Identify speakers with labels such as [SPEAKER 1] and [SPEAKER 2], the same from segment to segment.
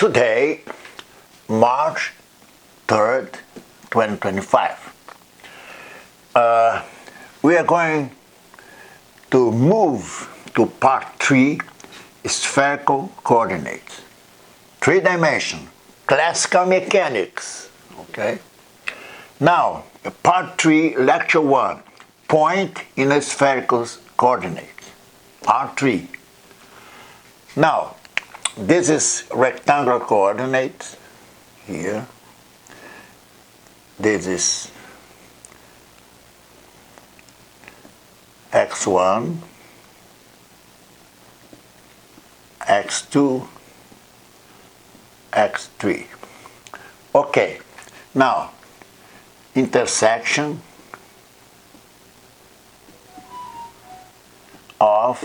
[SPEAKER 1] Today, March 3rd, 2025, we are going to move to part 3, spherical coordinates. 3-dimension, classical mechanics. Okay. Now, part 3, lecture 1, point in a spherical coordinates, R3. Now, this is rectangular coordinates here. This is x1, x2, x3. Okay, now intersection of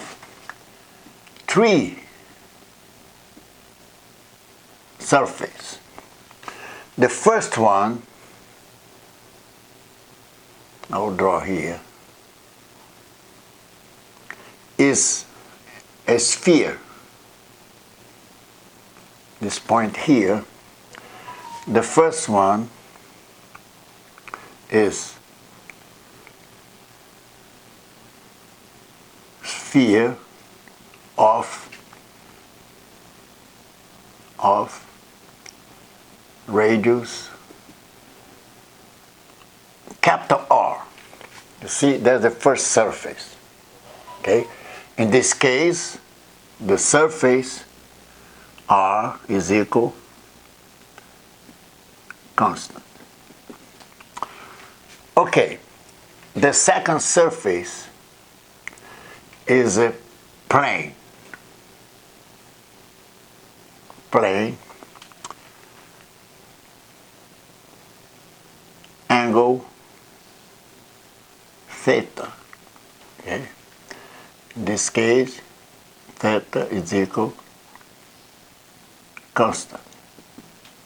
[SPEAKER 1] 3 surfaces. The first one, I'll draw here, is a sphere. This point here, the first one is sphere of radius capital R. You see, that's the first surface. Okay? In this case, the surface R is equal constant. Okay, the second surface is a plane. Angle theta. Okay? In this case, theta is equal constant.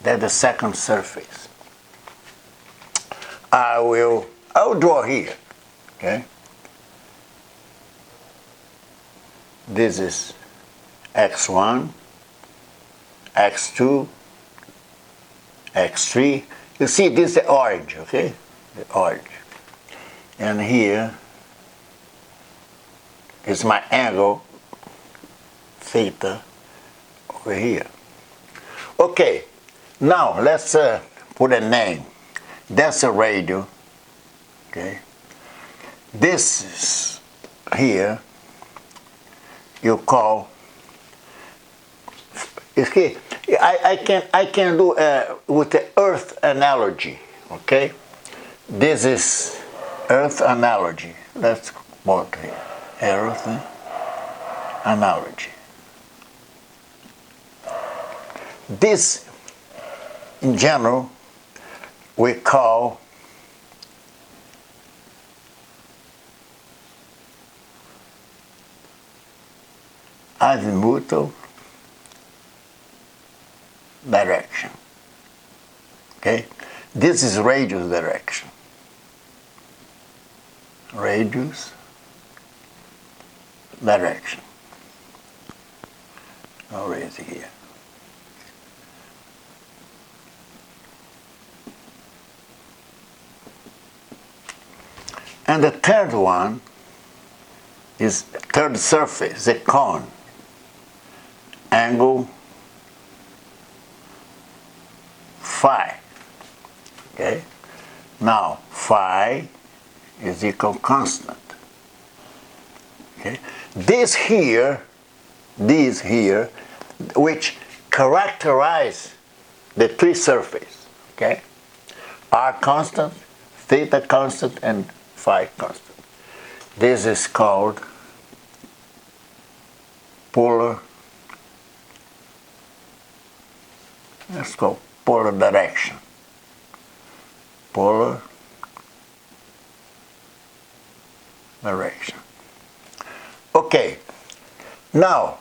[SPEAKER 1] That's the second surface. I'll draw here. Okay? This is x1, x2, x3. You see, this is the orange, okay? The orange. And here is my angle theta over here. Okay, now let's put a name. That's a radio. Okay. This is here you call. Okay, I can do with the Earth analogy. Okay, this is Earth analogy. Let's put here Earth analogy. This, in general, we call azimuthal direction. Okay, this is radius direction. Radius direction. I'll raise it here. And the third one is third surface, the cone. Angle phi. Okay? Now phi is equal constant. Okay? These here, which characterize the 3 surfaces, okay? R constant, theta constant, and phi constant. This is called polar. Let's go polar direction. Polar direction. Okay. Now,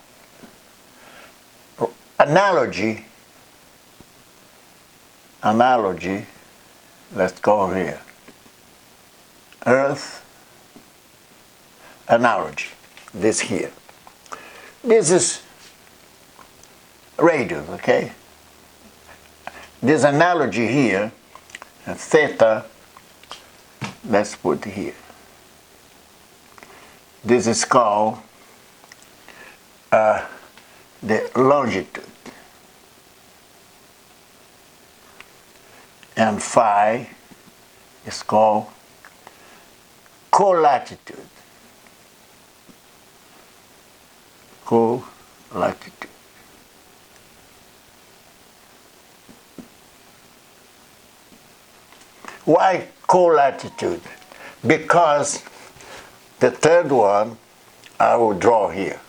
[SPEAKER 1] analogy. Let's go here. Earth analogy. This here. This is radius, okay? this analogy here, theta, let's put here. This is called the longitude. And phi is called colatitude. Colatitude. Why colatitude? Because the third one I will draw here.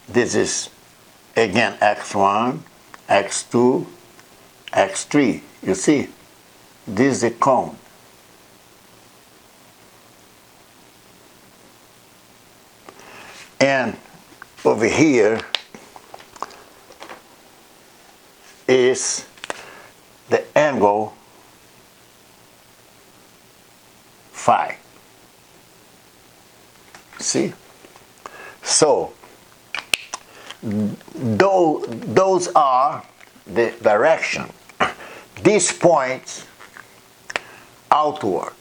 [SPEAKER 1] This is again x1, x2, x3. You see, this is the cone. And over here is the angle phi. See? So, those are the direction. These points outward.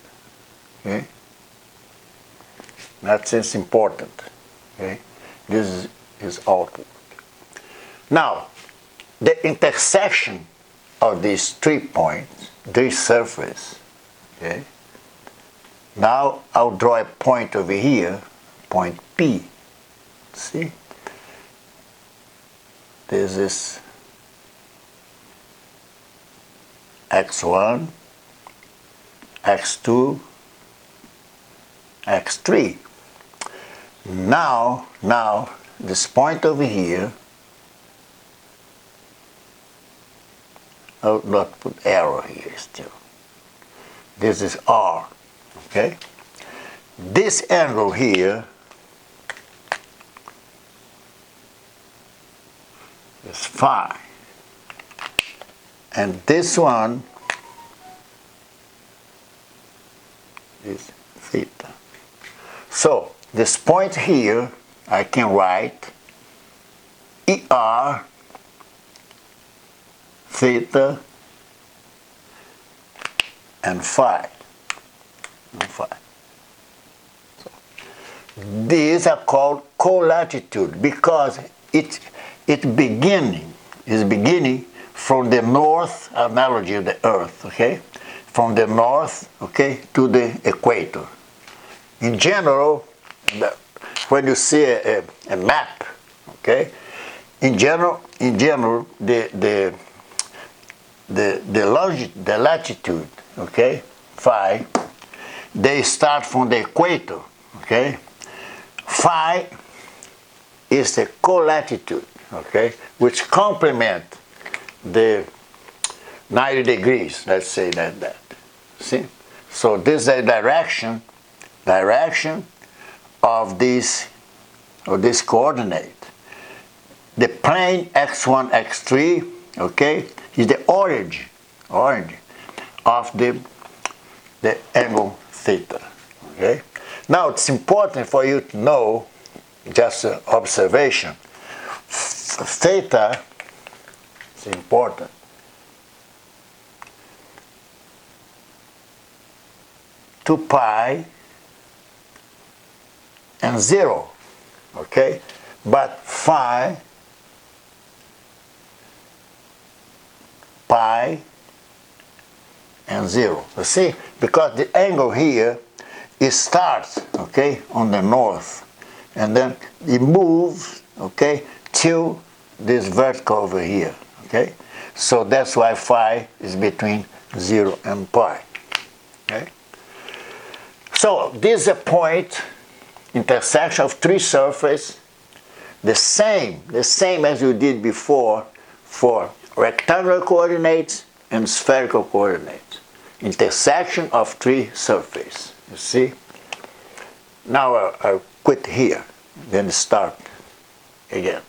[SPEAKER 1] Okay? That's important. Okay? This is outward. Now, the intersection of these 3 points, this surface, okay? Now I'll draw a point over here, point P. See? This is x1, x2, x3. Now this point over here, I'll not put arrow here still. This is R, okay? This angle here is phi. And this one is theta. So this point here, I can write ER theta and phi. So these are called colatitude because it is beginning from the north, analogy of the earth, okay? From the north, okay, to the equator. In general, when you see a map, okay, in general, the latitude, okay, phi, they start from the equator, okay. Phi is the colatitude, okay, which complement the 90 degrees, let's say that. See? So this is the direction of this coordinate. The plane x1, x3, okay, is the origin of the angle theta. Okay? Now it's important for you to know, just an observation, theta is important. To pi and 0, okay? But phi, pi, and 0. You see? Because the angle here, it starts, okay, on the north, and then it moves, okay, till this vertical over here, okay? So that's why phi is between 0 and pi, okay? So this is a point, intersection of 3 surfaces, the same as you did before for rectangular coordinates and spherical coordinates. Intersection of 3 surfaces, you see? Now I'll quit here, then start again.